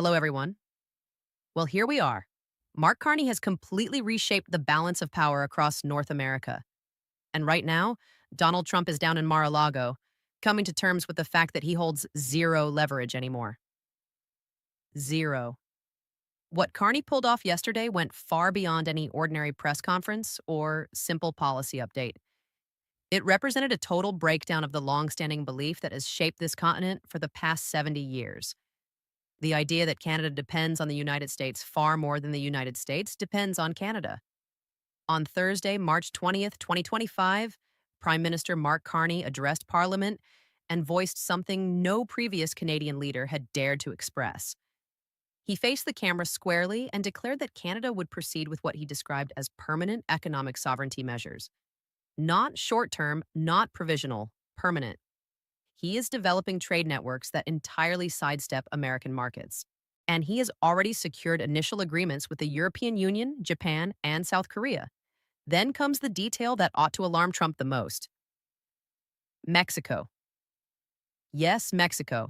Hello, everyone. Well, here we are. Mark Carney has completely reshaped the balance of power across North America. And right now, Donald Trump is down in Mar a Lago, coming to terms with the fact that he holds zero leverage anymore. Zero. What Carney pulled off yesterday went far beyond any ordinary press conference or simple policy update. It represented a total breakdown of the longstanding belief that has shaped this continent for the past 70 years. The idea that Canada depends on the United States far more than the United States depends on Canada. On Thursday, March 20th, 2025, Prime Minister Mark Carney addressed Parliament and voiced something no previous Canadian leader had dared to express. He faced the camera squarely and declared that Canada would proceed with what he described as permanent economic sovereignty measures. Not short term, not provisional, permanent. He is developing trade networks that entirely sidestep American markets. And he has already secured initial agreements with the European Union, Japan, and South Korea. Then comes the detail that ought to alarm Trump the most. Mexico. Yes, Mexico.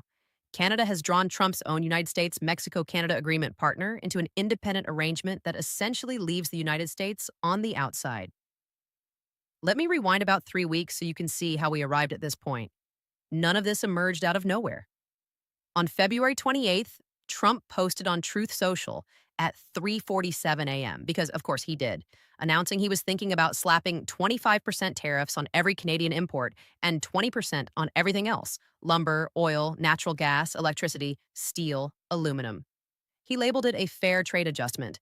Canada has drawn Trump's own United States-Mexico-Canada agreement partner into an independent arrangement that essentially leaves the United States on the outside. Let me rewind about 3 weeks so you can see how we arrived at this point. None of this emerged out of nowhere. On February 28th, Trump posted on Truth Social at 3:47 a.m., because of course he did, announcing he was thinking about slapping 25% tariffs on every Canadian import and 20% on everything else: lumber, oil, natural gas, electricity, steel, aluminum. He labeled it a fair trade adjustment.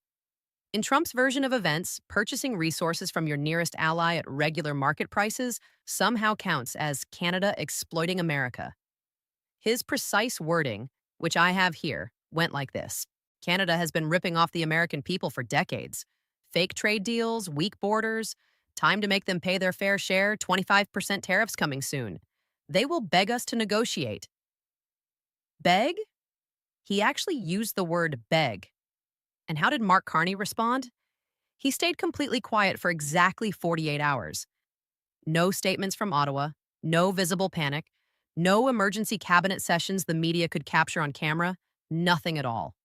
In Trump's version of events, purchasing resources from your nearest ally at regular market prices somehow counts as Canada exploiting America. His precise wording, which I have here, went like this: Canada has been ripping off the American people for decades. Fake trade deals, weak borders, time to make them pay their fair share, 25% tariffs coming soon. They will beg us to negotiate. Beg? He actually used the word beg. And how did Mark Carney respond? He stayed completely quiet for exactly 48 hours. No statements from Ottawa, no visible panic, no emergency cabinet sessions the media could capture on camera, nothing at all.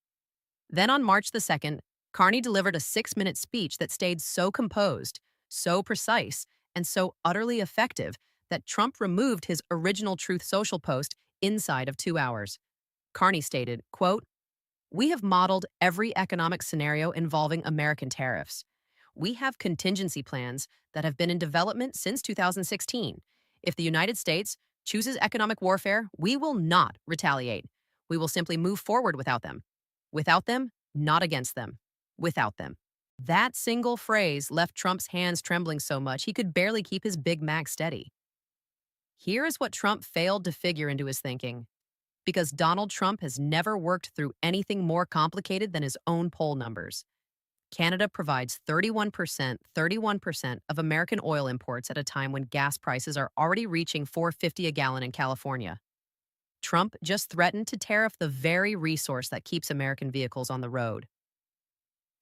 Then on March the 2nd, Carney delivered a 6-minute speech that stayed so composed, so precise, and so utterly effective that Trump removed his original Truth Social post inside of 2 hours. Carney stated, quote, "We have modeled every economic scenario involving American tariffs. We have contingency plans that have been in development since 2016. If the United States chooses economic warfare, we will not retaliate. We will simply move forward without them. Without them, not against them. Without them." That single phrase left Trump's hands trembling so much he could barely keep his Big Mac steady. Here is what Trump failed to figure into his thinking. Because Donald Trump has never worked through anything more complicated than his own poll numbers. Canada provides 31% of American oil imports at a time when gas prices are already reaching $4.50 a gallon in California. Trump just threatened to tariff the very resource that keeps American vehicles on the road.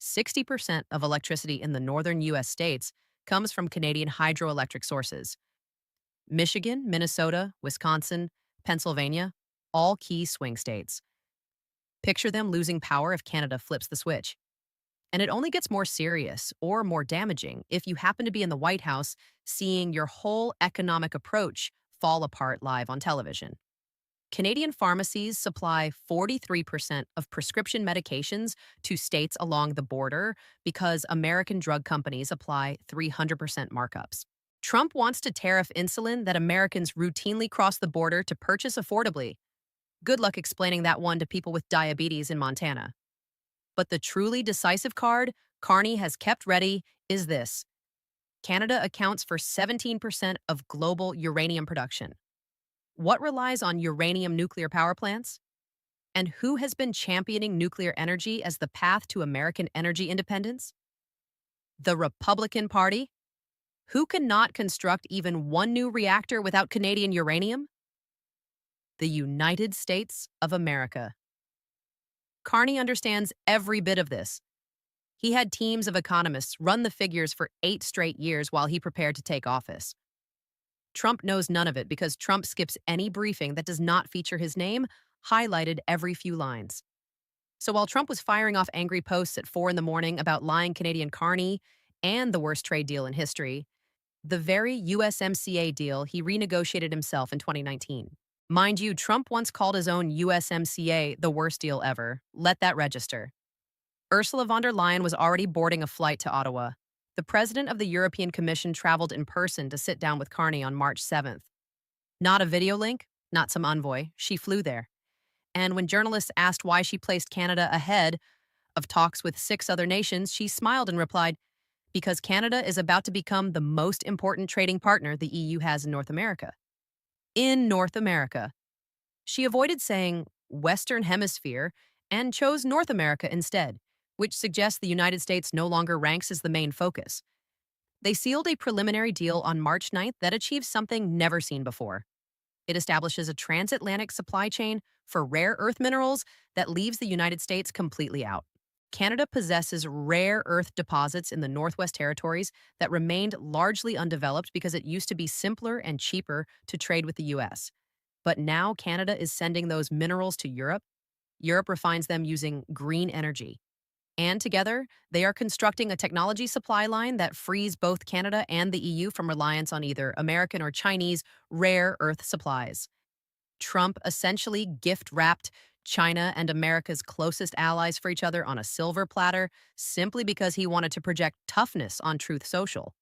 60% of electricity in the northern U.S. states comes from Canadian hydroelectric sources. Michigan, Minnesota, Wisconsin, Pennsylvania, all key swing states. Picture them losing power if Canada flips the switch. And it only gets more serious or more damaging if you happen to be in the White House seeing your whole economic approach fall apart live on television. Canadian pharmacies supply 43% of prescription medications to states along the border because American drug companies apply 300% markups. Trump wants to tariff insulin that Americans routinely cross the border to purchase affordably. Good luck explaining that one to people with diabetes in Montana. But the truly decisive card Carney has kept ready is this: Canada accounts for 17% of global uranium production. What relies on uranium nuclear power plants? And who has been championing nuclear energy as the path to American energy independence? The Republican Party? Who cannot construct even one new reactor without Canadian uranium? The United States of America. Carney understands every bit of this. He had teams of economists run the figures for 8 straight years while he prepared to take office. Trump knows none of it because Trump skips any briefing that does not feature his name, highlighted every few lines. So while Trump was firing off angry posts at 4 in the morning about lying Canadian Carney and the worst trade deal in history, the very USMCA deal he renegotiated himself in 2019. Mind you, Trump once called his own USMCA the worst deal ever. Let that register. Ursula von der Leyen was already boarding a flight to Ottawa. The president of the European Commission traveled in person to sit down with Carney on March 7th. Not a video link, not some envoy. She flew there. And when journalists asked why she placed Canada ahead of talks with 6 other nations, she smiled and replied, because Canada is about to become the most important trading partner the EU has in North America. In North America. She avoided saying Western Hemisphere and chose North America instead, which suggests the United States no longer ranks as the main focus. They sealed a preliminary deal on March 9th that achieves something never seen before. It establishes a transatlantic supply chain for rare earth minerals that leaves the United States completely out. Canada possesses rare earth deposits in the Northwest Territories that remained largely undeveloped because it used to be simpler and cheaper to trade with the US. But now Canada is sending those minerals to Europe. Europe refines them using green energy. And together, they are constructing a technology supply line that frees both Canada and the EU from reliance on either American or Chinese rare earth supplies. Trump essentially gift-wrapped China and America's closest allies for each other on a silver platter simply because he wanted to project toughness on Truth Social.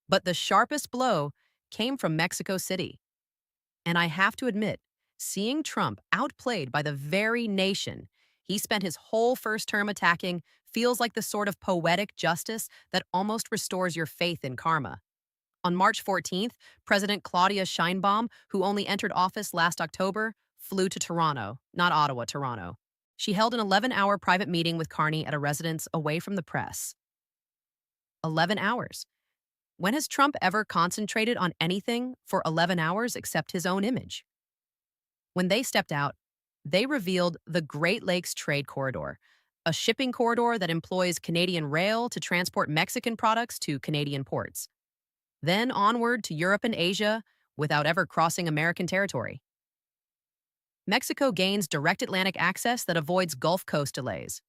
But the sharpest blow came from Mexico City. And I have to admit, seeing Trump outplayed by the very nation he spent his whole first term attacking feels like the sort of poetic justice that almost restores your faith in karma. On March 14th, President Claudia Sheinbaum, who only entered office last October, flew to Toronto, not Ottawa, Toronto. She held an 11-hour private meeting with Carney at a residence away from the press. 11 hours. When has Trump ever concentrated on anything for 11 hours except his own image? When they stepped out, they revealed the Great Lakes Trade Corridor, a shipping corridor that employs Canadian rail to transport Mexican products to Canadian ports. Then onward to Europe and Asia without ever crossing American territory. Mexico gains direct Atlantic access that avoids Gulf Coast delays.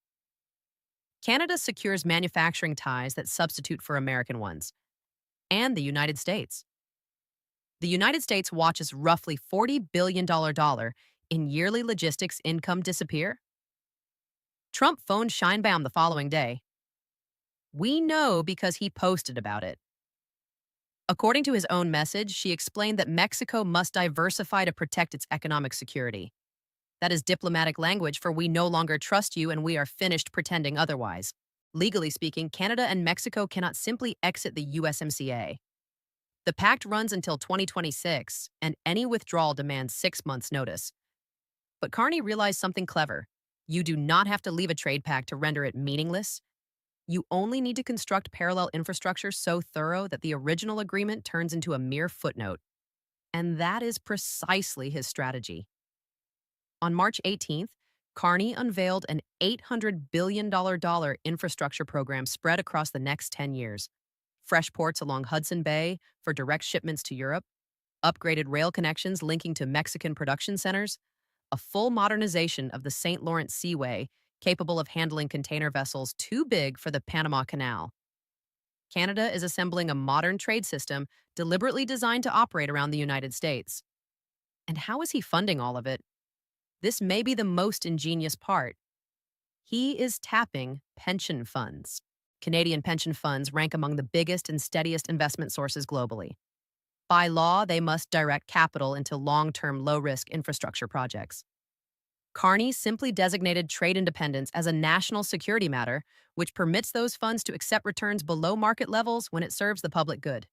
Canada secures manufacturing ties that substitute for American ones. And the United States. The United States watches roughly $40 billion in yearly logistics income disappear. Trump phoned Sheinbaum the following day. We know because he posted about it. According to his own message, she explained that Mexico must diversify to protect its economic security. That is diplomatic language for we no longer trust you and we are finished pretending otherwise. Legally speaking, Canada and Mexico cannot simply exit the USMCA. The pact runs until 2026, and any withdrawal demands 6 months' notice. But Carney realized something clever. You do not have to leave a trade pact to render it meaningless. You only need to construct parallel infrastructure so thorough that the original agreement turns into a mere footnote. And that is precisely his strategy. On March 18th, Carney unveiled an $800 billion infrastructure program spread across the next 10 years. Fresh ports along Hudson Bay for direct shipments to Europe, upgraded rail connections linking to Mexican production centers, a full modernization of the St. Lawrence Seaway capable of handling container vessels too big for the Panama Canal. Canada is assembling a modern trade system deliberately designed to operate around the United States. And how is he funding all of it? This may be the most ingenious part. He is tapping pension funds. Canadian pension funds rank among the biggest and steadiest investment sources globally. By law, they must direct capital into long-term, low-risk infrastructure projects. Carney simply designated trade independence as a national security matter, which permits those funds to accept returns below market levels when it serves the public good.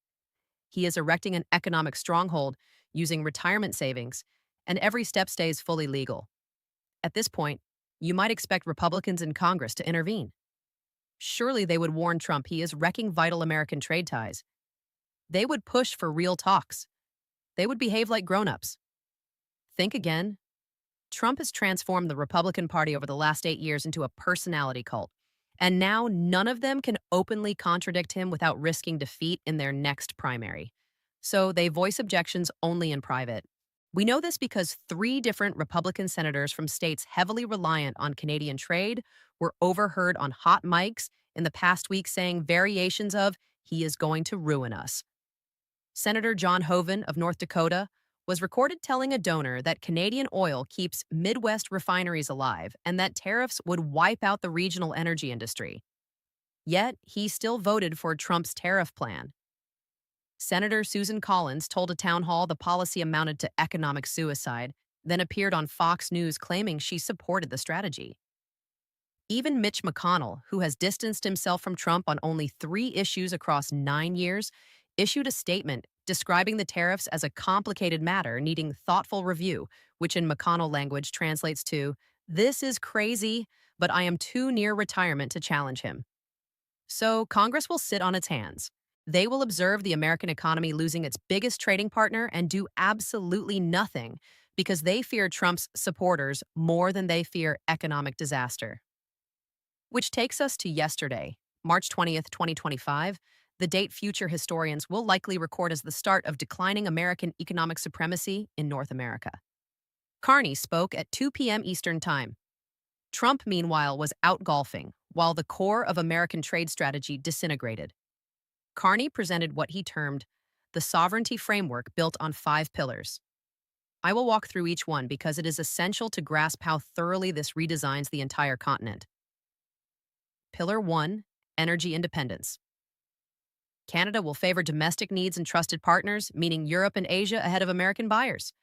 He is erecting an economic stronghold using retirement savings, and every step stays fully legal. At this point, you might expect Republicans in Congress to intervene. Surely they would warn Trump he is wrecking vital American trade ties. They would push for real talks. They would behave like grown-ups. Think again. Trump has transformed the Republican Party over the last 8 years into a personality cult, and now none of them can openly contradict him without risking defeat in their next primary. So they voice objections only in private. We know this because three different Republican senators from states heavily reliant on Canadian trade were overheard on hot mics in the past week saying variations of, he is going to ruin us. Senator John Hoeven of North Dakota was recorded telling a donor that Canadian oil keeps Midwest refineries alive and that tariffs would wipe out the regional energy industry. Yet, he still voted for Trump's tariff plan. Senator Susan Collins told a town hall the policy amounted to economic suicide, then appeared on Fox News claiming she supported the strategy. Even Mitch McConnell, who has distanced himself from Trump on only 3 issues across 9 years, issued a statement describing the tariffs as a complicated matter needing thoughtful review, which in McConnell language translates to, "This is crazy, but I am too near retirement to challenge him." So Congress will sit on its hands. They will observe the American economy losing its biggest trading partner and do absolutely nothing because they fear Trump's supporters more than they fear economic disaster. Which takes us to yesterday, March 20th, 2025, the date future historians will likely record as the start of declining American economic supremacy in North America. Carney spoke at 2 p.m. Eastern Time. Trump, meanwhile, was out golfing, while the core of American trade strategy disintegrated. Carney presented what he termed the sovereignty framework built on 5 pillars. I will walk through each one because it is essential to grasp how thoroughly this redesigns the entire continent. Pillar 1, energy independence. Canada will favor domestic needs and trusted partners, meaning Europe and Asia ahead of American buyers.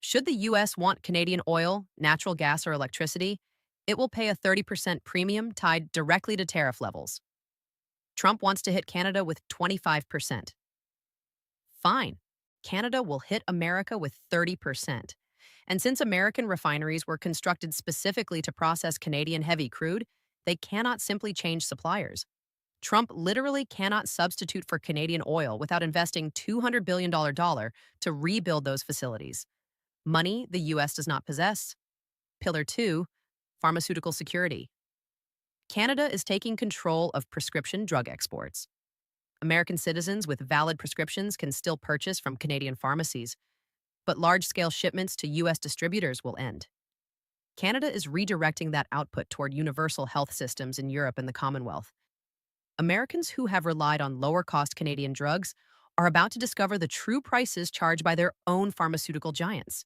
Should the U.S. want Canadian oil, natural gas, or electricity, it will pay a 30% premium tied directly to tariff levels. Trump wants to hit Canada with 25%. Fine. Canada will hit America with 30%. And since American refineries were constructed specifically to process Canadian heavy crude, they cannot simply change suppliers. Trump literally cannot substitute for Canadian oil without investing $200 billion to rebuild those facilities. Money the U.S. does not possess. Pillar 2, pharmaceutical security. Canada is taking control of prescription drug exports. American citizens with valid prescriptions can still purchase from Canadian pharmacies, but large-scale shipments to U.S. distributors will end. Canada is redirecting that output toward universal health systems in Europe and the Commonwealth. Americans who have relied on lower-cost Canadian drugs are about to discover the true prices charged by their own pharmaceutical giants.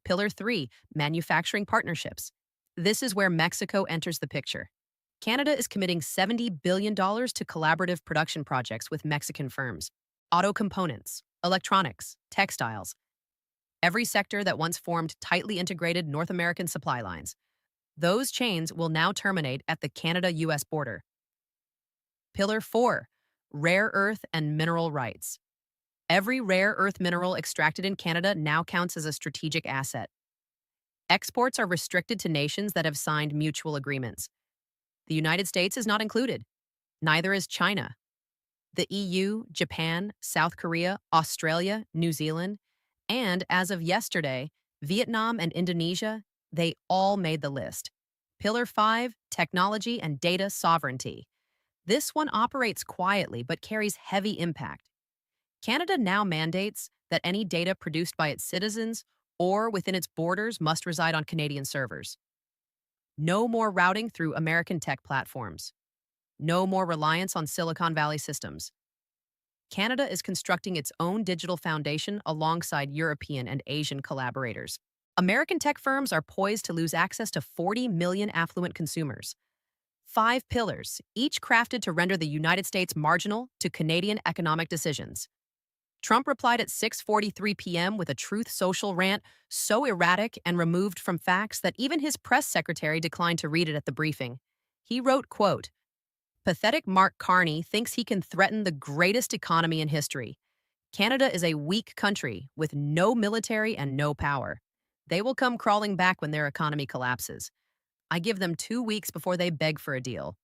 Pillar 3, manufacturing partnerships. This is where Mexico enters the picture. Canada is committing $70 billion to collaborative production projects with Mexican firms. Auto components, electronics, textiles. Every sector that once formed tightly integrated North American supply lines. Those chains will now terminate at the Canada-US border. Pillar 4, rare earth and mineral rights. Every rare earth mineral extracted in Canada now counts as a strategic asset. Exports are restricted to nations that have signed mutual agreements. The United States is not included. Neither is China. The EU, Japan, South Korea, Australia, New Zealand, and as of yesterday, Vietnam and Indonesia, they all made the list. Pillar 5, technology and data sovereignty. This one operates quietly but carries heavy impact. Canada now mandates that any data produced by its citizens or within its borders must reside on Canadian servers. No more routing through American tech platforms. No more reliance on Silicon Valley systems. Canada is constructing its own digital foundation alongside European and Asian collaborators. American tech firms are poised to lose access to 40 million affluent consumers. 5 pillars, each crafted to render the United States marginal to Canadian economic decisions. Trump replied at 6:43 p.m. with a Truth Social rant so erratic and removed from facts that even his press secretary declined to read it at the briefing. He wrote, quote, "Pathetic Mark Carney thinks he can threaten the greatest economy in history. Canada is a weak country with no military and no power. They will come crawling back when their economy collapses. I give them 2 weeks before they beg for a deal.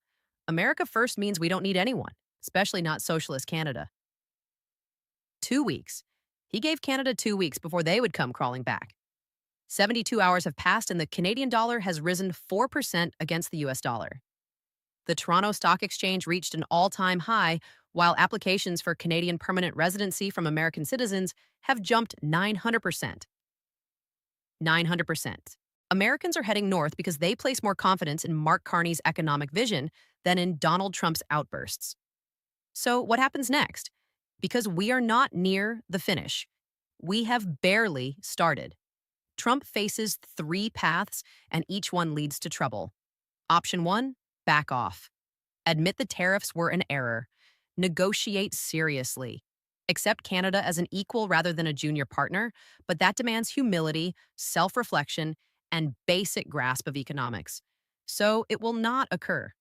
America first means we don't need anyone, especially not socialist Canada." 2 weeks. He gave Canada 2 weeks before they would come crawling back. 72 hours have passed and the Canadian dollar has risen 4% against the US dollar. The Toronto Stock Exchange reached an all-time high, while applications for Canadian permanent residency from American citizens have jumped 900%. 900%. Americans are heading north because they place more confidence in Mark Carney's economic vision than in Donald Trump's outbursts. So, what happens next? Because we are not near the finish. We have barely started. Trump faces three paths, and each one leads to trouble. Option one, back off. Admit the tariffs were an error. Negotiate seriously. Accept Canada as an equal rather than a junior partner, but that demands humility, self reflection, and basic grasp of economics. So it will not occur.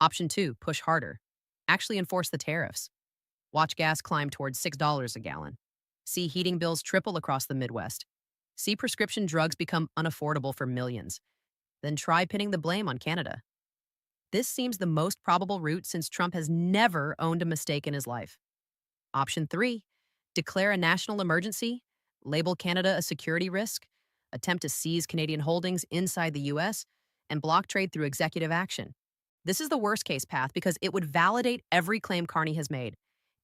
Option two, push harder. Actually enforce the tariffs. Watch gas climb towards $6 a gallon. See heating bills triple across the Midwest. See prescription drugs become unaffordable for millions. Then try pinning the blame on Canada. This seems the most probable route since Trump has never owned a mistake in his life. Option three, declare a national emergency, label Canada a security risk, attempt to seize Canadian holdings inside the US, and block trade through executive action. This is the worst case path because it would validate every claim Carney has made.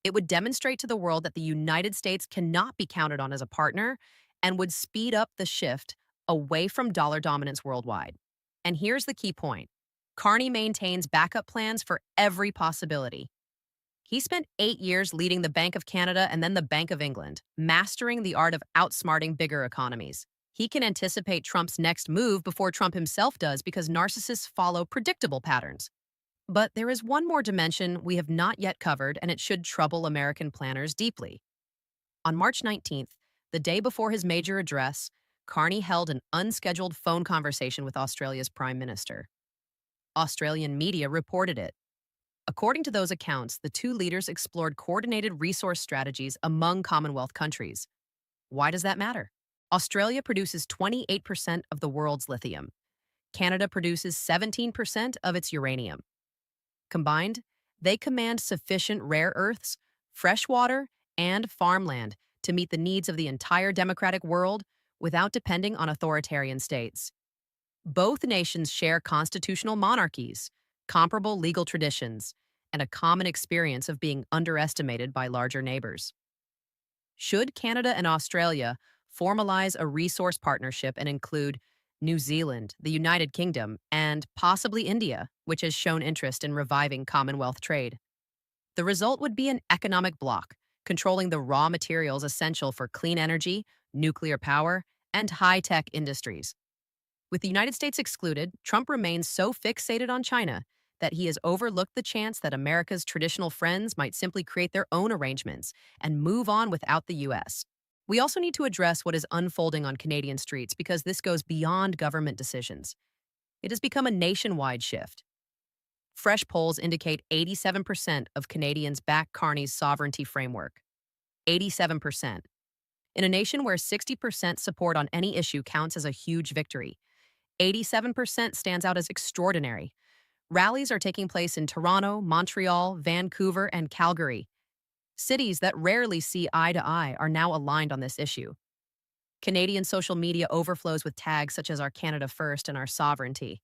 It would demonstrate to the world that the United States cannot be counted on as a partner and would speed up the shift away from dollar dominance worldwide. And here's the key point. Carney maintains backup plans for every possibility. He spent 8 years leading the Bank of Canada and then the Bank of England, mastering the art of outsmarting bigger economies. He can anticipate Trump's next move before Trump himself does because narcissists follow predictable patterns. But there is one more dimension we have not yet covered, and it should trouble American planners deeply. On March 19th, the day before his major address, Carney held an unscheduled phone conversation with Australia's Prime Minister. Australian media reported it. According to those accounts, the two leaders explored coordinated resource strategies among Commonwealth countries. Why does that matter? Australia produces 28% of the world's lithium. Canada produces 17% of its uranium. Combined, they command sufficient rare earths, fresh water, and farmland to meet the needs of the entire democratic world without depending on authoritarian states. Both nations share constitutional monarchies, comparable legal traditions, and a common experience of being underestimated by larger neighbors. Should Canada and Australia formalize a resource partnership and include New Zealand, the United Kingdom, and possibly India, which has shown interest in reviving Commonwealth trade, the result would be an economic bloc, controlling the raw materials essential for clean energy, nuclear power, and high-tech industries. With the United States excluded, Trump remains so fixated on China that he has overlooked the chance that America's traditional friends might simply create their own arrangements and move on without the U.S. We also need to address what is unfolding on Canadian streets because this goes beyond government decisions. It has become a nationwide shift. Fresh polls indicate 87% of Canadians back Carney's sovereignty framework. 87%. In a nation where 60% support on any issue counts as a huge victory, 87% stands out as extraordinary. Rallies are taking place in Toronto, Montreal, Vancouver, and Calgary. Cities that rarely see eye to eye are now aligned on this issue. Canadian social media overflows with tags such as our Canada First and our sovereignty.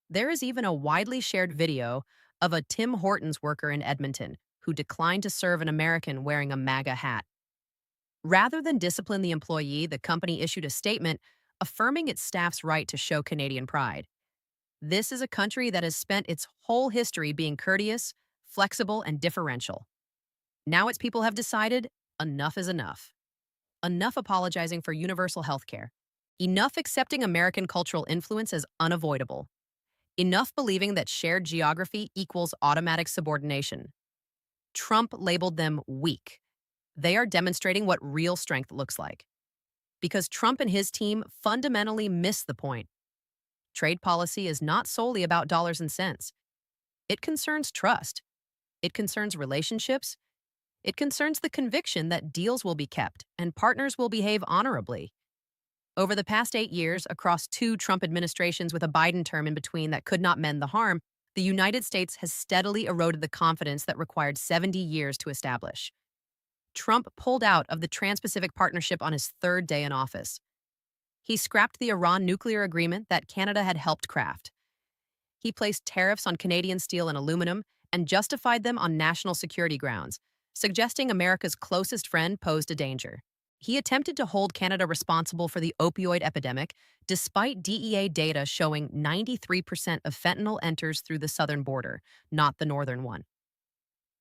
There is even a widely shared video of a Tim Hortons worker in Edmonton who declined to serve an American wearing a MAGA hat. Rather than discipline the employee, the company issued a statement affirming its staff's right to show Canadian pride. This is a country that has spent its whole history being courteous, flexible, and differential. Now its people have decided enough is enough. Enough apologizing for universal health care. Enough accepting American cultural influence as unavoidable. Enough believing that shared geography equals automatic subordination. Trump labeled them weak. They are demonstrating what real strength looks like. Because Trump and his team fundamentally miss the point. Trade policy is not solely about dollars and cents. It concerns trust. It concerns relationships. It concerns the conviction that deals will be kept and partners will behave honorably. Over the past 8 years, across 2 Trump administrations with a Biden term in between that could not mend the harm, the United States has steadily eroded the confidence that required 70 years to establish. Trump pulled out of the Trans-Pacific Partnership on his 3rd day in office. He scrapped the Iran nuclear agreement that Canada had helped craft. He placed tariffs on Canadian steel and aluminum and justified them on national security grounds, suggesting America's closest friend posed a danger. He attempted to hold Canada responsible for the opioid epidemic, despite DEA data showing 93% of fentanyl enters through the southern border, not the northern one.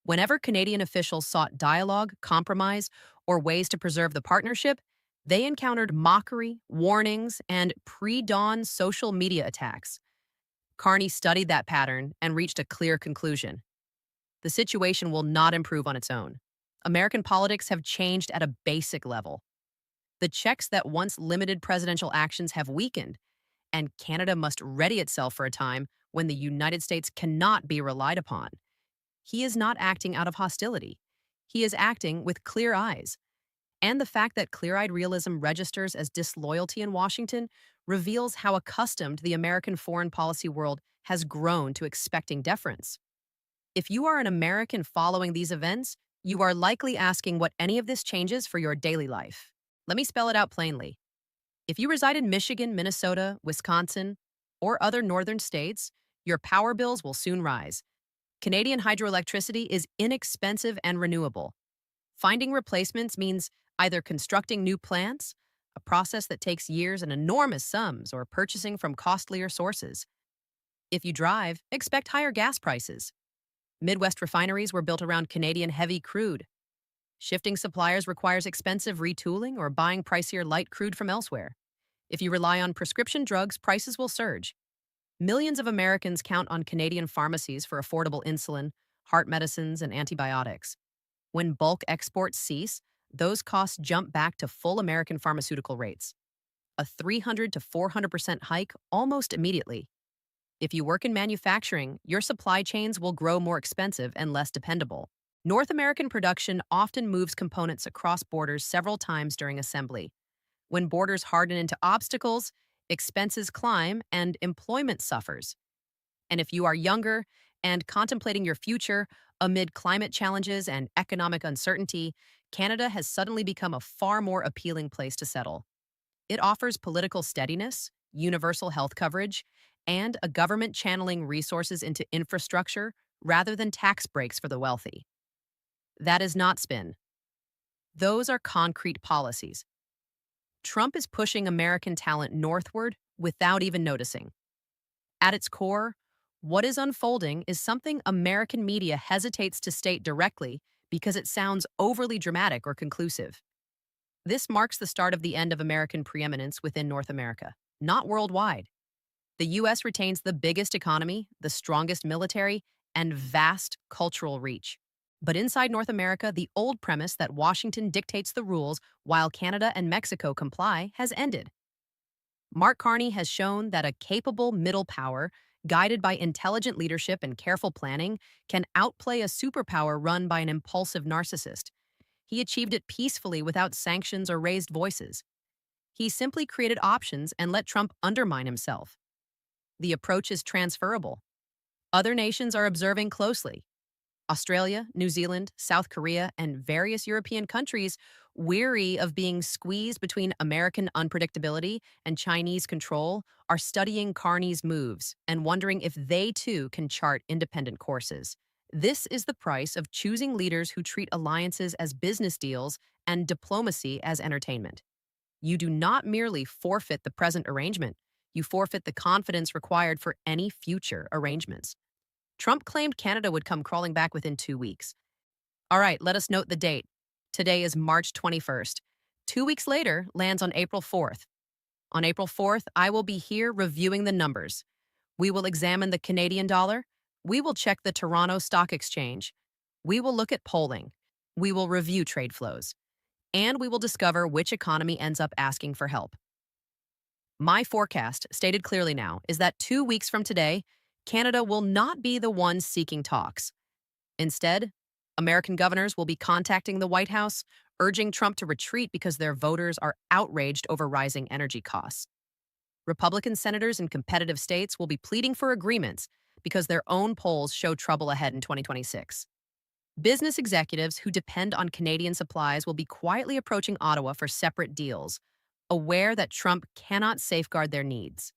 Whenever Canadian officials sought dialogue, compromise, or ways to preserve the partnership, they encountered mockery, warnings, and pre dawn social media attacks. Carney studied that pattern and reached a clear conclusion. The situation will not improve on its own. American politics have changed at a basic level. The checks that once limited presidential actions have weakened, and Canada must ready itself for a time when the United States cannot be relied upon. He is not acting out of hostility. He is acting with clear eyes. And the fact that clear eyed realism registers as disloyalty in Washington reveals how accustomed the American foreign policy world has grown to expecting deference. If you are an American following these events, you are likely asking what any of this changes for your daily life. Let me spell it out plainly. If you reside in Michigan, Minnesota, Wisconsin, or other northern states, your power bills will soon rise. Canadian hydroelectricity is inexpensive and renewable. Finding replacements means either constructing new plants, a process that takes years and enormous sums, or purchasing from costlier sources. If you drive, expect higher gas prices. Midwest refineries were built around Canadian heavy crude. Shifting suppliers requires expensive retooling or buying pricier light crude from elsewhere. If you rely on prescription drugs, prices will surge. Millions of Americans count on Canadian pharmacies for affordable insulin, heart medicines, and antibiotics. When bulk exports cease, those costs jump back to full American pharmaceutical rates. A 300 to 400% hike almost immediately. If you work in manufacturing, your supply chains will grow more expensive and less dependable. North American production often moves components across borders several times during assembly. When borders harden into obstacles, expenses climb and employment suffers. And if you are younger and contemplating your future amid climate challenges and economic uncertainty, Canada has suddenly become a far more appealing place to settle. It offers political steadiness, universal health coverage, and a government channeling resources into infrastructure rather than tax breaks for the wealthy. That is not spin. Those are concrete policies. Trump is pushing American talent northward without even noticing. At its core, what is unfolding is something American media hesitates to state directly because it sounds overly dramatic or conclusive. This marks the start of the end of American preeminence within North America, not worldwide. The U.S. retains the biggest economy, the strongest military, and vast cultural reach. But inside North America, the old premise that Washington dictates the rules while Canada and Mexico comply has ended. Mark Carney has shown that a capable middle power, guided by intelligent leadership and careful planning, can outplay a superpower run by an impulsive narcissist. He achieved it peacefully without sanctions or raised voices. He simply created options and let Trump undermine himself. The approach is transferable. Other nations are observing closely. Australia, New Zealand, South Korea, and various European countries, weary of being squeezed between American unpredictability and Chinese control, are studying Carney's moves and wondering if they too can chart independent courses. This is the price of choosing leaders who treat alliances as business deals and diplomacy as entertainment. You do not merely forfeit the present arrangement, you forfeit the confidence required for any future arrangements. Trump claimed Canada would come crawling back within 2 weeks. All right, let us note the date. Today is March 21st. 2 weeks later lands on April 4th. On April 4th, I will be here reviewing the numbers. We will examine the Canadian dollar. We will check the Toronto Stock Exchange. We will look at polling. We will review trade flows. And we will discover which economy ends up asking for help. My forecast, stated clearly now, is that 2 weeks from today, Canada will not be the one seeking talks. Instead, American governors will be contacting the White House, urging Trump to retreat because their voters are outraged over rising energy costs. Republican senators in competitive states will be pleading for agreements because their own polls show trouble ahead in 2026. Business executives who depend on Canadian supplies will be quietly approaching Ottawa for separate deals, aware that Trump cannot safeguard their needs.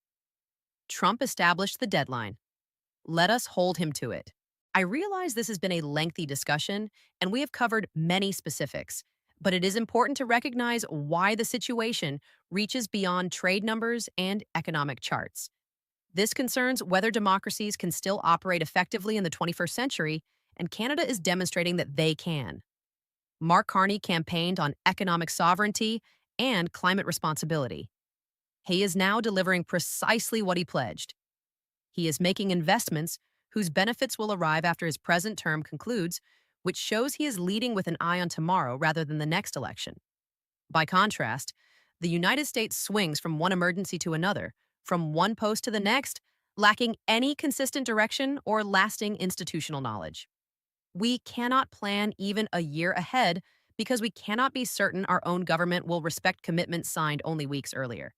Trump established the deadline. Let us hold him to it. I realize this has been a lengthy discussion, and we have covered many specifics, But it is important to recognize why the situation reaches beyond trade numbers and economic charts. This concerns whether democracies can still operate effectively in the 21st century, and Canada is demonstrating that they can. Mark Carney campaigned on economic sovereignty and climate responsibility. He is now delivering precisely what he pledged. He is making investments whose benefits will arrive after his present term concludes, which shows he is leading with an eye on tomorrow rather than the next election. By contrast, the United States swings from one emergency to another, from one post to the next, lacking any consistent direction or lasting institutional knowledge. We cannot plan even a year ahead because we cannot be certain our own government will respect commitments signed only weeks earlier.